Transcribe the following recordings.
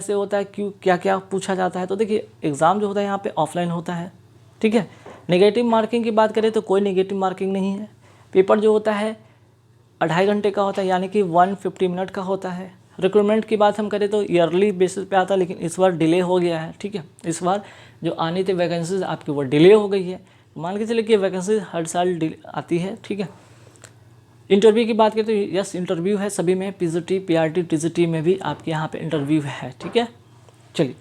से होता है, क्यों क्या क्या पूछा जाता है। तो देखिए एग्ज़ाम जो होता है यहाँ पे ऑफलाइन होता है, ठीक है। नेगेटिव मार्किंग की बात करें तो कोई नेगेटिव मार्किंग नहीं है। पेपर जो होता है 2.5 घंटे का होता है, यानी कि 150 मिनट का होता है। रिक्रूटमेंट की बात हम करें तो ईयरली बेसिस पे आता है, लेकिन इस बार डिले हो गया है, ठीक है। इस बार जो आनी थी वैकेंसीज आपकी वो डिले हो गई है। मान के चलिए कि वैकेंसी हर साल आती है, ठीक है। इंटरव्यू की बात करें तो यस इंटरव्यू है सभी में, पीजीटी पीआरटी टीजीटी में भी आपके यहाँ पे इंटरव्यू है, ठीक है। चलिए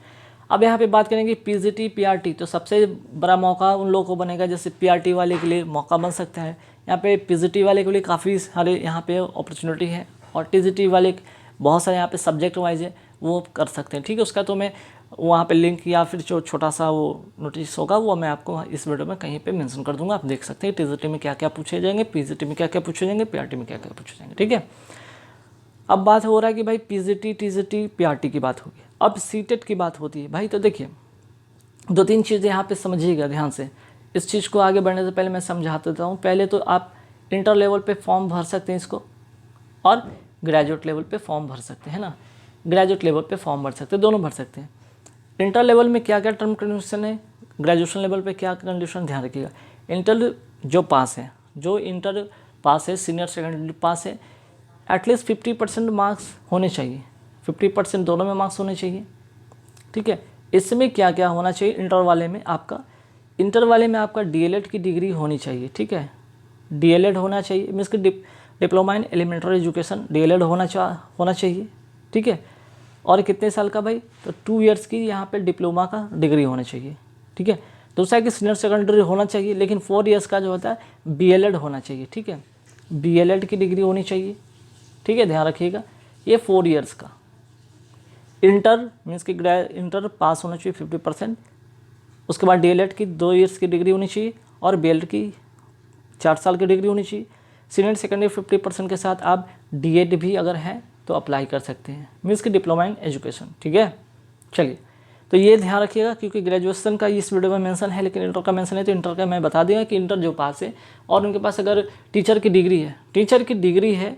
अब यहाँ पे बात करेंगे पीजीटी पीआरटी, तो सबसे बड़ा मौका उन लोगों को बनेगा, जैसे पीआरटी वाले के लिए मौका बन सकता है, यहाँ पे पीजीटी वाले के लिए काफ़ी सारे यहाँ पे अपॉर्चुनिटी है, और टीजीटी वाले बहुत सारे यहाँ पे सब्जेक्ट वाइज है वो कर सकते हैं, ठीक है। उसका तो मैं वहाँ पे लिंक या फिर जो छोटा सा वो नोटिस होगा वो मैं आपको इस वीडियो में कहीं पे मेंशन कर दूंगा, आप देख सकते हैं टीजीटी में क्या क्या पूछे जाएंगे, पीजीटी में क्या क्या पूछे जाएंगे, पीआरटी में क्या क्या पूछे जाएंगे, ठीक है। अब बात हो रहा है कि भाई पीजीटी टीजीटी पीआरटी की बात होगी, अब सीटेट की बात होती है भाई। तो देखिए 2-3 चीज़ें यहाँ पे समझिएगा ध्यान से, इस चीज़ को आगे बढ़ने से पहले मैं समझा देता हूँ। पहले तो आप इंटर लेवल पे फॉर्म भर सकते हैं इसको, और ग्रेजुएट लेवल पे फॉर्म भर सकते हैं ना, ग्रेजुएट लेवल पे फॉर्म भर सकते हैं, दोनों भर सकते हैं। इंटर लेवल में क्या क्या टर्म कंडीशन है, ग्रेजुएशन लेवल पे क्या कंडीशन, ध्यान रखिएगा। इंटर जो पास है, जो इंटर पास है, सीनियर सेकेंडरी पास है, एटलीस्ट 50% मार्क्स होने चाहिए, 50% दोनों में मार्क्स होने चाहिए, ठीक है। इसमें क्या क्या होना चाहिए इंटर वाले में, इंटर वाले में आपका डीएलएड की डिग्री होनी चाहिए, ठीक है। डीएलएड होना चाहिए, मीन्स कि diploma in elementary education, DElEd होना चाहिए, ठीक है। और कितने साल का भाई, तो 2 इयर्स की यहाँ पे डिप्लोमा का डिग्री होना चाहिए, ठीक है। दूसरा है कि सीनियर सेकेंडरी होना चाहिए, लेकिन 4 इयर्स का जो होता है बीएलएड होना चाहिए, ठीक है। बीएलएड की डिग्री होनी चाहिए, ठीक है, ध्यान रखिएगा। ये 4 इयर्स का। इंटर मीन्स कि इंटर पास होना चाहिए 50%, उसके बाद डीएलएड की 2 इयर्स की डिग्री होनी चाहिए, और बीएलएड की 4 साल की डिग्री होनी चाहिए। सीनियर सेकेंडरी 50% के साथ आप डीएड भी अगर हैं तो अप्लाई कर सकते हैं, मीन्स कि डिप्लोमा इन एजुकेशन, ठीक है। चलिए तो ये ध्यान रखिएगा, क्योंकि ग्रेजुएशन का इस वीडियो में मेंशन है, लेकिन इंटर का मेंशन है, तो इंटर का मैं बता दूंगा कि इंटर जो पास है और उनके पास अगर टीचर की डिग्री है,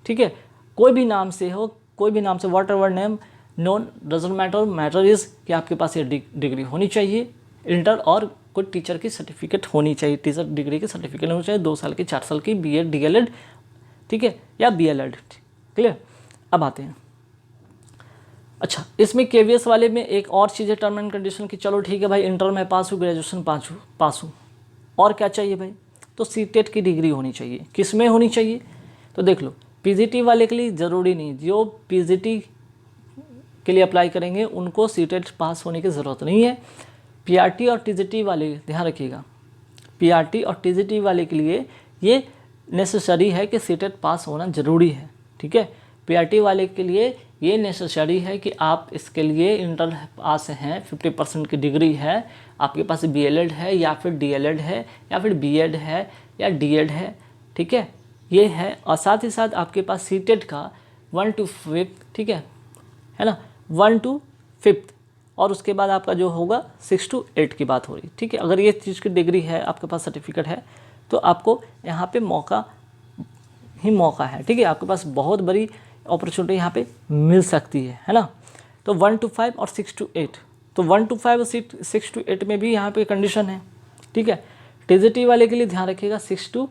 ठीक है, कोई भी नाम से हो, कोई भी नाम से, what ever name known doesn't matter is कि आपके पास ये डिग्री होनी चाहिए इंटर, और कोई टीचर की सर्टिफिकेट होनी चाहिए, टीचर डिग्री की सर्टिफिकेट होनी चाहिए, 2 साल की 4 साल की बीएड डीएलएड, ठीक है, या बीएलएड, क्लियर। अब आते हैं, अच्छा इसमें केवीएस वाले में एक और चीज़ है टर्म एंड कंडीशन की, चलो ठीक है भाई इंटर में पास हूँ, ग्रेजुएशन पास हूँ, और क्या चाहिए भाई, तो सीटेट की डिग्री होनी चाहिए। किस में होनी चाहिए, तो देख लो पीजीटी वाले के लिए ज़रूरी नहीं, जो पीजीटी के लिए अप्लाई करेंगे उनको सीटेट पास होने की ज़रूरत नहीं है। पीआरटी और टीजीटी वाले ध्यान रखिएगा, पीआरटी और टीजीटी वाले के लिए ये नेसेसरी है कि सीटेट पास होना ज़रूरी है, ठीक है। पीआरटी वाले के लिए ये नेसेसरी है कि आप इसके लिए इंटर पास हैं, 50% की डिग्री है, आपके पास बीएलएड है या फिर डीएलएड है या फिर बीएड है या डीएड है, ठीक है, ये है। और साथ ही साथ आपके पास सीटेट का 1 to 5, ठीक है ना, 1 to 5, और उसके बाद आपका जो होगा 6 to 8 की बात हो रही, ठीक है। अगर ये चीज़ की डिग्री है, आपके पास सर्टिफिकेट है, तो आपको यहाँ पे मौका है, ठीक है, आपके पास बहुत बड़ी अपॉर्चुनिटी यहाँ पे मिल सकती है ना। तो 1 to 5 और 6 to 8, तो 1 to 5 और 6 to 8 में भी यहाँ पे कंडीशन है, ठीक है। टीजीटी वाले के लिए ध्यान रखिएगा 6 to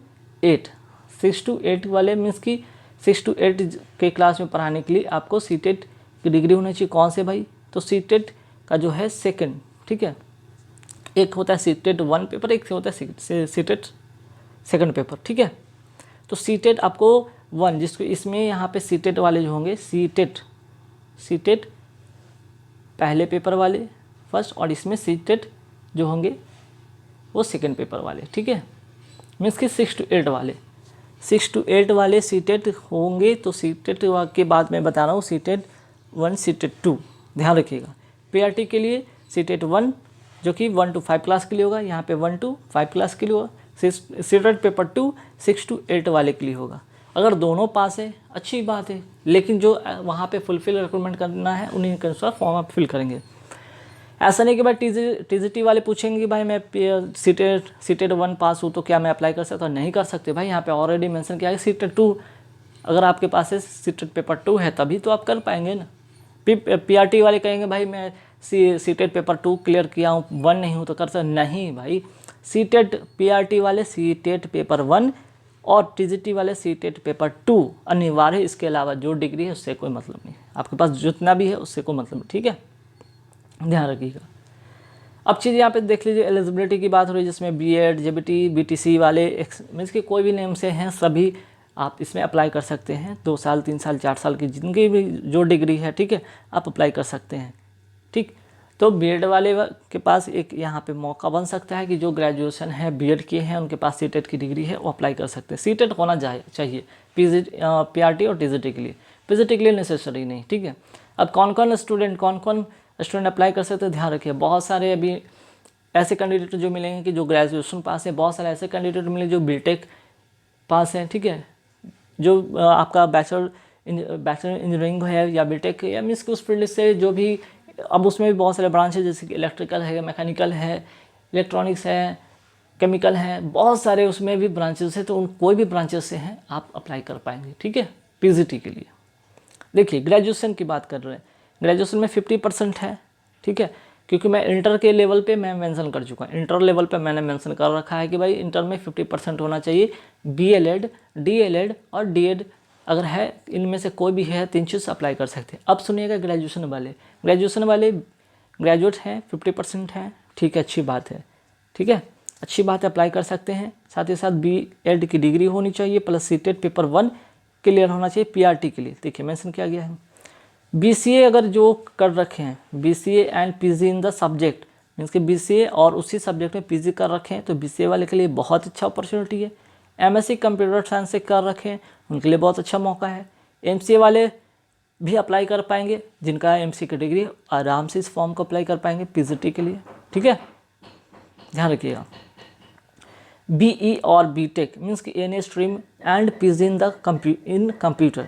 8 वाले मीन्स कि 6 to 8 के क्लास में पढ़ाने के लिए आपको सीटेट की डिग्री होनी चाहिए। कौन से भाई, तो सीटेट का जो है सेकंड, ठीक है, एक होता है सीटेट 1 पेपर, एक होता है सीटेट सेकंड पेपर, ठीक है। तो सीटेट आपको 1, जिसको इसमें यहाँ पे सीटेट वाले जो होंगे, सीटेट पहले पेपर वाले फर्स्ट, और इसमें सीटेट जो होंगे वो सेकंड पेपर वाले, ठीक है, मीन्स कि 6 to 8 वाले सीटेट होंगे। तो सीटेट के बाद मैं बता रहा हूँ सीटेट 1 सीटेट 2, ध्यान रखिएगा। पीआरटी के लिए सीटेट 1 जो कि 1 to 5 क्लास के लिए होगा, यहाँ पे 1 to 5 क्लास के लिए होगा। सीटेट पेपर 2 6 to 8 वाले के लिए होगा। अगर दोनों पास है अच्छी बात है, लेकिन जो वहाँ पे फुलफिल रिक्रूटमेंट करना है उन्हीं के अनुसार फॉर्म आप फिल करेंगे। ऐसा नहीं कि भाई टीजीटी वाले पूछेंगे कि भाई मैं सीटेट 1 पास हूँ तो क्या मैं अप्लाई कर सकता हूँ, नहीं कर सकते भाई। यहाँ पे ऑलरेडी मेंशन किया है सीटेट 2, अगर आपके पास है सीटेट पेपर 2 है तभी तो आप कर पाएंगे ना, PRT वाले कहेंगे भाई मैं सीटेट पेपर 2 क्लियर किया हूँ, 1 नहीं हूँ तो कर सकते, नहीं भाई, सीटेट PRT वाले सीटेट पेपर 1 और TGT वाले सीटेट पेपर 2 अनिवार्य है। इसके अलावा जो डिग्री है उससे कोई मतलब नहीं, आपके पास जितना भी है उससे कोई मतलब नहीं, ठीक है, ध्यान रखिएगा। अब चीज़ यहाँ पे देख लीजिए, एलिजिबिलिटी की बात हो रही है जिसमें BEd JBT BTC वाले मीन्स के कोई भी नेम से हैं सभी आप इसमें अप्लाई कर सकते हैं। 2 साल 3 साल 4 साल की जिनकी भी जो डिग्री है, ठीक है, आप अप्लाई कर सकते हैं, ठीक। तो BEd वाले के पास एक यहाँ पे मौका बन सकता है कि जो ग्रेजुएशन है BEd किए हैं उनके पास सीटेट की डिग्री है, वो अप्लाई कर सकते हैं। सीटेट होना चाहिए PRT और TGT के लिए, PGT के लिए नेसेसरी नहीं, ठीक है। अब कौन कौन स्टूडेंट अप्लाई कर सकते हैं, ध्यान रखिए। बहुत सारे अभी ऐसे कैंडिडेट जो मिलेंगे कि जो ग्रेजुएशन पास है, बहुत सारे ऐसे कैंडिडेट मिले जो BTech पास हैं, ठीक है, जो आपका बैचलर इंजीनियरिंग है या BTech या मीन्स कि उस फील्ड से जो भी, अब उसमें भी बहुत सारे ब्रांच है जैसे कि इलेक्ट्रिकल है, मैकेनिकल है, इलेक्ट्रॉनिक्स है, केमिकल है, बहुत सारे उसमें भी ब्रांचेस है। तो उन कोई भी ब्रांचेस से हैं आप अप्लाई कर पाएंगे, ठीक है, PGT के लिए। देखिए ग्रेजुएशन की बात कर रहे हैं, ग्रेजुएशन में 50% है, ठीक है, क्योंकि मैं इंटर के लेवल पे मैं मेंशन कर चुका हूँ, इंटर लेवल पे मैंने मेंशन कर रखा है कि भाई इंटर में 50% होना चाहिए। BLED DLED और DED अगर है, इनमें से कोई भी है, 3 चीज़ अप्लाई कर सकते हैं। अब सुनिएगा ग्रेजुएशन वाले ग्रेजुएट हैं, 50% हैं, ठीक है, अच्छी बात है, ठीक है, अच्छी बात है, अप्लाई कर सकते हैं। साथ ही साथ BEd की डिग्री होनी चाहिए प्लस सीटेट पेपर 1 क्लियर होना चाहिए PRT के लिए। देखिए मेंशन किया गया है। BCA अगर जो कर रखे हैं, BCA and PG in the subject, means कि BCA और उसी सब्जेक्ट में PG कर रखे हैं तो BCA वाले के लिए बहुत अच्छा अपॉर्चुनिटी है। MSc कंप्यूटर साइंस से कर रखे हैं उनके लिए बहुत अच्छा मौका है। MCA वाले भी अप्लाई कर पाएंगे, जिनका MCA की डिग्री, आराम से इस फॉर्म को अप्लाई कर पाएंगे PGT के लिए, ठीक है, ध्यान रखिएगा। BE और BTech मीन्स कि NA stream and PG in computer,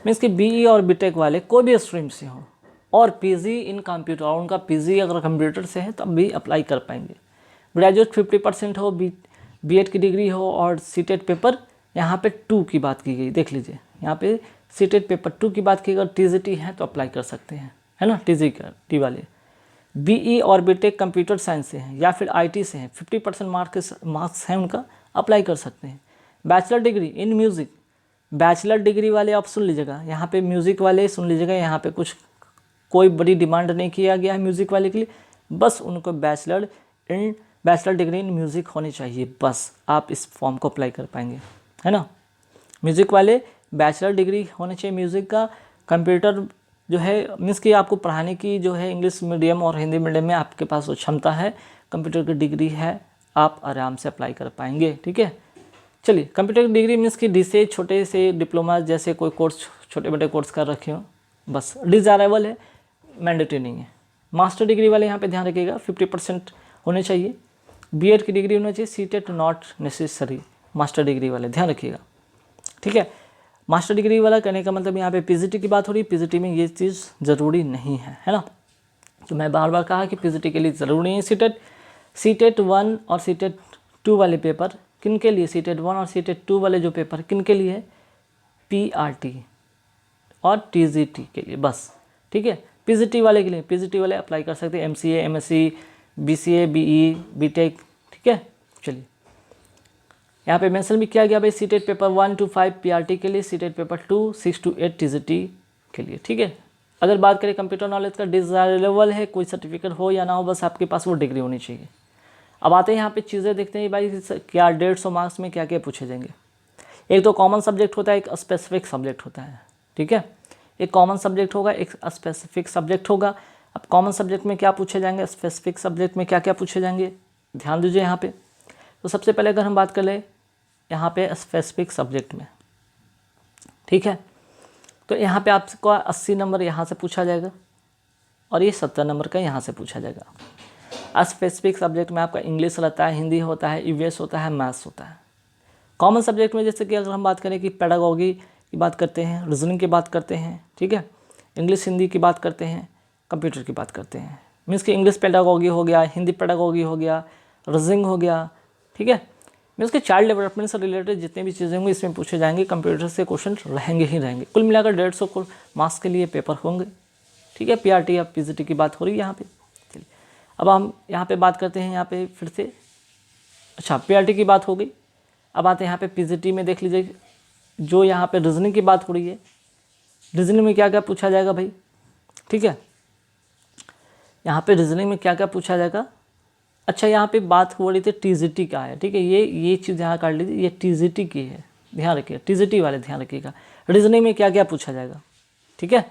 means कि BE और BTech वाले कोई भी स्ट्रीम से हो और PG इन कंप्यूटर, और उनका PG अगर कंप्यूटर से है तब भी अप्लाई कर पाएंगे। ग्रेजुएट 50% हो, BEd की डिग्री हो और सीटेट पेपर यहाँ पे 2 की बात की गई, देख लीजिए यहाँ पे सीटेट पेपर 2 की बात की, अगर TGT है तो अप्लाई कर सकते हैं, है ना, TGT वाले। BE और BTech कंप्यूटर साइंस से हैं या फिर IT से हैं, 50% मार्क्स हैं उनका, अप्लाई कर सकते हैं। Bachelor degree in music, bachelor degree वाले आप सुन लीजिएगा, यहाँ पे म्यूज़िक वाले सुन लीजिएगा, यहाँ पे कुछ कोई बड़ी डिमांड नहीं किया गया है म्यूज़िक वाले के लिए, बस उनको बैचलर डिग्री इन म्यूज़िक होनी चाहिए, बस आप इस फॉर्म को अप्लाई कर पाएंगे, है ना। म्यूज़िक वाले बैचलर डिग्री होनी चाहिए म्यूज़िक का, कंप्यूटर जो है मीन्स कि आपको पढ़ाने की जो है इंग्लिश मीडियम और हिंदी मीडियम में आपके पास वो क्षमता है, कंप्यूटर की डिग्री है, आप आराम से अप्लाई कर पाएंगे, ठीक है। चलिए कंप्यूटर की डिग्री मीन्स कि DCA छोटे से डिप्लोमा जैसे कोई कोर्स, छोटे बड़े कोर्स कर रखे हो, बस डिज़ायरेबल है, मैंडेटरी नहीं है। मास्टर डिग्री वाले यहाँ पे ध्यान रखिएगा 50% होने चाहिए। BEd की डिग्री होना चाहिए, CTET not necessary, master degree वाले ध्यान रखिएगा, ठीक है। मास्टर डिग्री वाला कहने का मतलब यहाँ पे PGT की बात हो रही है, PGT में ये चीज़ ज़रूरी नहीं है ना। तो मैं बार बार कहा कि PGT के लिए ज़रूरी नहीं है। सीटेट 1 और सीटेट 2 वाले पेपर किन के लिए, सीटेट 1 और सीटेट 2 वाले जो पेपर किन के लिए है, PRT और TGT के लिए बस, ठीक है। PGT वाले के लिए, PGT वाले अप्लाई कर सकते हैं, MCA MSc BCA BE BTech, ठीक है। चलिए यहाँ पे मेंशन भी किया गया भाई, सीटेट पेपर 1 to 5 PRT के लिए, सीटेट पेपर 2 6 to 8 TGT के लिए, ठीक है। अगर बात करें कंप्यूटर नॉलेज का, डिज़ायरेबल है, कोई सर्टिफिकेट हो या ना हो, बस आपके पास वो डिग्री होनी चाहिए। अब आते हैं यहाँ पे चीज़ें देखते हैं भाई क्या 150 मार्क्स में क्या क्या पूछे जाएंगे। एक तो कॉमन सब्जेक्ट होता है, एक स्पेसिफिक सब्जेक्ट होता है, ठीक है। एक कॉमन सब्जेक्ट होगा, एक स्पेसिफिक सब्जेक्ट होगा। अब कॉमन सब्जेक्ट में क्या पूछे जाएंगे, स्पेसिफिक सब्जेक्ट में क्या क्या पूछे जाएंगे, ध्यान दीजिए यहाँ पे। तो सबसे पहले अगर हम बात कर लें यहाँ पे स्पेसिफिक सब्जेक्ट में, ठीक है, तो यहाँ पे आपको 80 नंबर यहाँ से पूछा जाएगा और ये 70 नंबर का यहाँ से पूछा जाएगा। स्पेसिफिक सब्जेक्ट में आपका इंग्लिश रहता है, हिंदी होता है, EVS होता है, मैथ्स होता है। कॉमन सब्जेक्ट में जैसे कि अगर हम बात करें कि पेडागोगी की बात करते हैं, रीजनिंग की बात करते हैं, ठीक है, इंग्लिश हिंदी की बात करते हैं, कंप्यूटर की बात करते हैं, मीन्स कि इंग्लिश पेडागोगी हो गया, हिंदी पेडागोगी हो गया, रीजनिंग हो गया, ठीक है। मीन्स कि चाइल्ड डेवलपमेंट से रिलेटेड जितनी भी चीज़ें होंगी इसमें पूछे जाएंगे, कंप्यूटर से क्वेश्चन रहेंगे ही रहेंगे। कुल मिलाकर 150 मार्क्स के लिए पेपर होंगे, ठीक है, पीआरटी या पीजीटी की बात हो रही है यहाँ पे। चलिए अब हम यहाँ पे बात करते हैं यहाँ पे फिर से। अच्छा, पीआरटी की बात हो गई, अब आते हैं यहाँ पे पीजीटी में। देख लीजिए जो यहाँ पे रीजनिंग की बात हो रही है, रीजनिंग में क्या क्या पूछा जाएगा भाई, ठीक है, यहाँ पे रीजनिंग में क्या क्या पूछा जाएगा। अच्छा, यहाँ पे बात हो रही थी टीजीटी का है, ठीक है, ये चीज़ यहाँ काट लीजिए, ये टीजीटी की है, ध्यान रखिएगा, टीजीटी वाले ध्यान रखिएगा। रीजनिंग में क्या क्या पूछा जाएगा, ठीक है,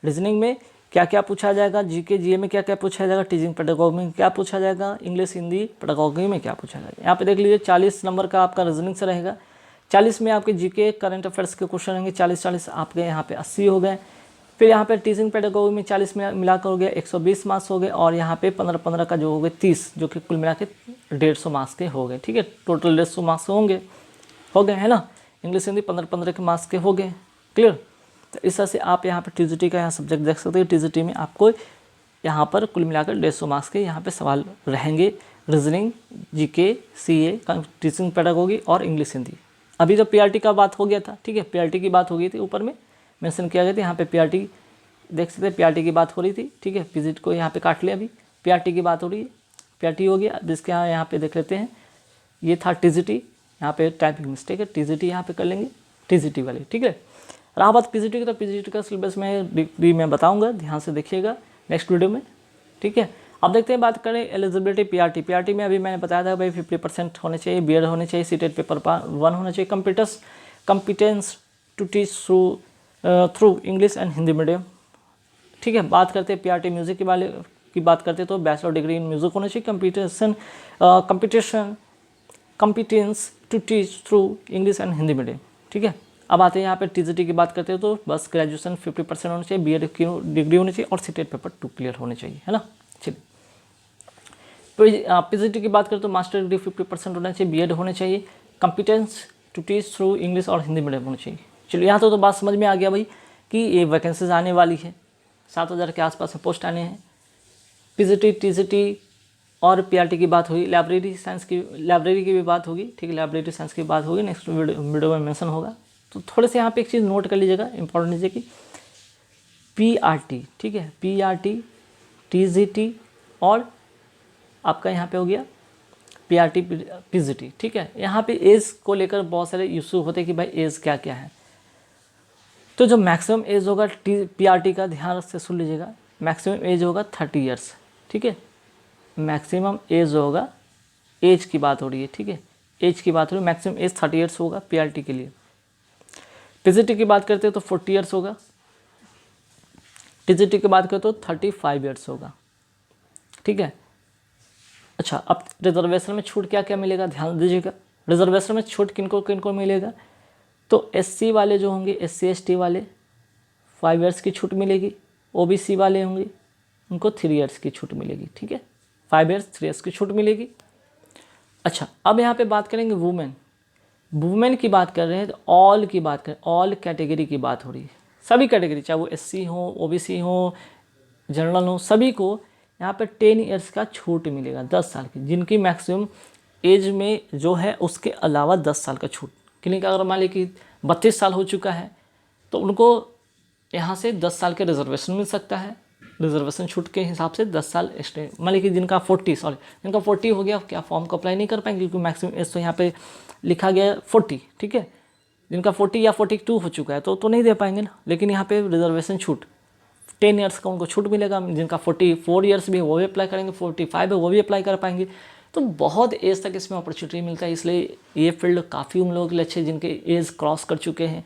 रीजनिंग में क्या क्या पूछा जाएगा, जीके जीए में क्या क्या पूछा जाएगा, टीचिंग पेडागोगी में क्या पूछा जाएगा, इंग्लिश हिंदी पेडागोगी में क्या पूछा जाएगा। यहाँ पे देख लीजिए 40 नंबर का आपका रीजनिंग से रहेगा, 40 में आपके जीके करंट अफेयर्स के क्वेश्चन रहेंगे, 40 आपके यहाँ पे 80 हो गए। फिर यहाँ पे टीचिंग पेडागोगी में 40 में मिलाकर हो गया 120 मार्क्स हो गए, और यहाँ पे 15-15 का जो हो गए 30, जो कि कुल मिला के 150 मार्क्स के हो गए, ठीक है, टोटल 150 मार्क्स हो गए है ना। इंग्लिश हिंदी 15-15 के मार्क्स के हो गए, क्लियर। तो इस तरह से आप यहाँ पे टीजीटी का यहाँ सब्जेक्ट देख सकते हैं। टीजीटी में आपको यहाँ पर कुल मिलाकर 150 मार्क्स के यहाँ पे सवाल रहेंगे, reasoning, GK, CA, teaching pedagogy और इंग्लिश हिंदी। अभी जब पीआरटी का बात हो गया था, ठीक है, पीआरटी की बात हो गई थी, ऊपर में मेंशन किया गया था, यहाँ पे पीआरटी देख सकते हैं, पीआरटी की बात हो रही थी, ठीक है, पीजीटी को यहाँ पे काट लिया, अभी पीआरटी की बात हो रही है, पीआरटी हो गया। जिसके यहाँ पे देख लेते हैं, ये था टीजीटी, यहाँ पे टाइपिंग मिस्टेक है, टीजीटी यहाँ पे कर लेंगे, टीजीटी वाले, ठीक है। रहा बात पीजीटी की, तो पीजीटी का सिलेबस मैं बताऊंगा, ध्यान से देखिएगा नेक्स्ट वीडियो में, ठीक है। अब देखते हैं, बात करें एलिजिबिलिटी पीआरटी में अभी मैंने बताया था भाई 50% होने चाहिए, बीएड होने चाहिए, सीटेट पेपर 1 होना चाहिए, competence to teach through English and Hindi medium, ठीक है। बात करते हैं पीआरटी म्यूजिक की बात करते हैं, तो बैचलर डिग्री इन म्यूजिक होना चाहिए, competence to teach through English and Hindi medium, ठीक है। अब आते हैं यहाँ पे टीजीटी की बात करते हैं, तो बस ग्रेजुएशन 50% होनी चाहिए, बीएड की डिग्री होनी चाहिए और सीटेट पेपर 2 क्लियर होने चाहिए, है ना। चलिए पीजीटी की बात करें तो मास्टर डिग्री 50% होना चाहिए, बीएड होने चाहिए, competence to teach through English और हिंदी मीडियम होनी चाहिए। चलिए यहाँ तो बात समझ में आ गया भाई कि ये वैकेंसीज आने वाली है, 7000 के आसपास में पोस्ट आने हैं। पीजीटी, टीजीटी और पीआरटी की बात हुई, लाइब्रेरी की भी बात होगी, ठीक है, लाइब्रेरी साइंस की बात होगी, नेक्स्ट वीडियो में मेंशन होगा। तो थोड़े से यहाँ पे एक चीज़ नोट कर लीजिएगा, इंपॉर्टेंट चीज़ की पीआरटी, ठीक है, पीआरटी, टीजीटी और आपका यहाँ पे हो गया पीआरटी, पीजीटी, ठीक है। यहाँ पे एज को लेकर बहुत सारे इशू होते हैं कि भाई एज क्या क्या है। तो जो मैक्सिमम एज होगा पीआरटी का, ध्यान से सुन लीजिएगा, मैक्सिमम एज होगा 30 ईयर्स, ठीक है, मैक्सिमम एज होगा, एज की बात हो रही है, ठीक है, एज की बात हो रही है, मैक्सिमम एज 30 ईयर्स होगा पीआरटी के लिए। टीजीटी की बात करते हैं तो 40 ईयर्स होगा, टीजीटी की बात करें तो 35 ईयर्स होगा, ठीक है। अच्छा, अब रिजर्वेशन में छूट क्या क्या मिलेगा, ध्यान दीजिएगा। रिजर्वेशन में छूट किनको मिलेगा, तो एससी वाले जो होंगे, एससी एसटी वाले 5 ईयर्स की छूट मिलेगी, ओबीसी वाले होंगे उनको 3 ईयर्स की छूट मिलेगी, ठीक है, 5 ईयर्स 3 ईयर्स की छूट मिलेगी। अच्छा, अब यहाँ पे बात करेंगे वुमेन की बात कर रहे हैं, तो ऑल की बात करें, ऑल कैटेगरी की बात हो रही है, सभी कैटेगरी, चाहे वो एससी हो, ओबीसी हो, जनरल हो, सभी को यहाँ पे 10 ईयर्स का छूट मिलेगा, 10 साल की, जिनकी मैक्सिमम एज में जो है उसके अलावा 10 साल का छूट। क्योंकि अगर मान लीजिए कि 32 साल हो चुका है तो उनको यहाँ से 10 साल के रिजर्वेशन मिल सकता है, रिजर्वेशन छूट के हिसाब से 10 साल एक्स्ट्रा। मान लीजिए कि जिनका 40 हो गया, क्या फॉर्म को अप्लाई नहीं कर पाएंगे, क्योंकि मैक्सिमम एज तो यहाँ पे लिखा गया 40, ठीक है, जिनका 40 या 42 हो चुका है तो नहीं दे पाएंगे ना। लेकिन यहाँ पे रिजर्वेशन छूट 10 ईयर्स का उनको छूट मिलेगा, जिनका 44 ईयर्स भी है वो भी अप्लाई करेंगे, 45 है वो भी अप्लाई कर पाएंगे। तो बहुत एज तक इसमें अपॉर्चुनिटी मिलता है, इसलिए ये फील्ड काफ़ी उन लोगों के लिए अच्छे जिनके एज क्रॉस कर चुके हैं,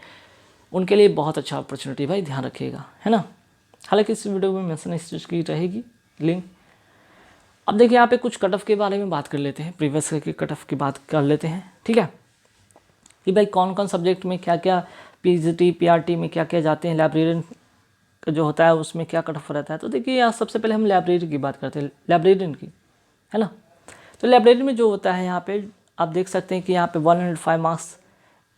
उनके लिए बहुत अच्छा अपॉर्चुनिटी, भाई ध्यान रखिएगा, है ना। हालांकि इस वीडियो में मेंशन इस चीज़ की रहेगी लिंक। अब देखिए यहाँ पे कुछ कट ऑफ के बारे में बात कर लेते हैं, प्रीवियस के कट ऑफ की बात कर लेते हैं, ठीक है, कि भाई कौन कौन सब्जेक्ट में क्या क्या, पीजीटी पीआरटी में क्या क्या जाते हैं, लाइब्रेरियन जो होता है उसमें क्या कट ऑफ रहता है। तो देखिए यहाँ सबसे पहले हम लाइब्रेरी की बात करते हैं, लाइब्रेरियन की, है ना। तो लाइब्रेरी में जो होता है यहाँ पे आप देख सकते हैं कि यहाँ पे 105 मार्क्स,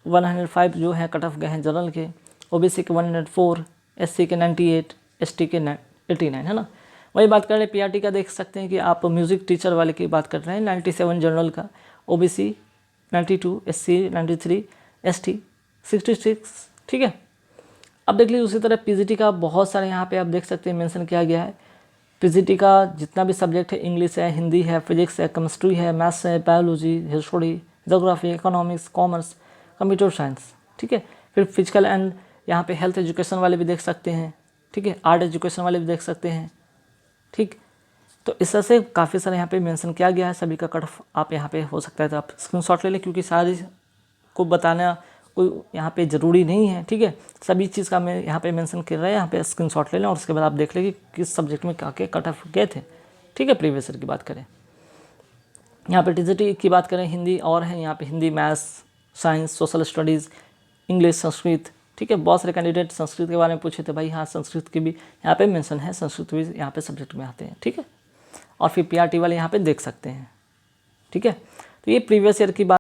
105 जो है कट ऑफ गए हैं जनरल के, ओबीसी के 104, एससी के 98, एसटी के 89, है ना। वही बात कर रहे हैं पीआरटी का, देख सकते हैं कि आप म्यूज़िक टीचर वाले की बात कर रहे हैं, 97 जनरल का, ओबीसी 92, एससी 93, एसटी 66, ठीक है। अब देख लीजिए उसी तरह पीजीटी का बहुत सारे यहाँ पे आप देख सकते हैं मेंशन किया गया है। पीजीटी का जितना भी सब्जेक्ट है, इंग्लिश है, हिंदी है, फिजिक्स है, केमिस्ट्री है, मैथ्स है, biology, history, geography, economics, commerce, computer science, ठीक है। फिर फिजिकल एंड यहाँ पे हेल्थ एजुकेशन वाले भी देख सकते हैं, ठीक है। आर्ट एजुकेशन वाले भी देख सकते हैं, ठीक। तो इस तरह से काफ़ी सारे यहाँ पे मेंशन किया गया है। सभी का कट ऑफ आप यहाँ पे हो सकता है तो आप स्क्रीनशॉट ले लें, क्योंकि सारी को बताना कोई यहाँ पे ज़रूरी नहीं है, ठीक है। सभी चीज़ का मैं यहाँ पे मेंशन कर रहा है, यहाँ पे स्क्रीनशॉट ले लें और उसके बाद आप देख लें कि किस सब्जेक्ट में क्या कट ऑफ गए थे, ठीक है। प्रीवियस ईयर की बात करें, यहाँ पे टीजीटी की बात करें, हिंदी और है यहाँ पे Hindi, maths, science, social studies, English, Sanskrit, ठीक है। बहुत सारे कैंडिडेट संस्कृत के बारे में पूछे थे, भाई हाँ संस्कृत की भी यहाँ पे मेंशन है, संस्कृत भी यहाँ पे सब्जेक्ट में आते हैं, ठीक है। और फिर पीआरटी वाले यहाँ पे देख सकते हैं, ठीक है। तो ये प्रीवियस ईयर की बात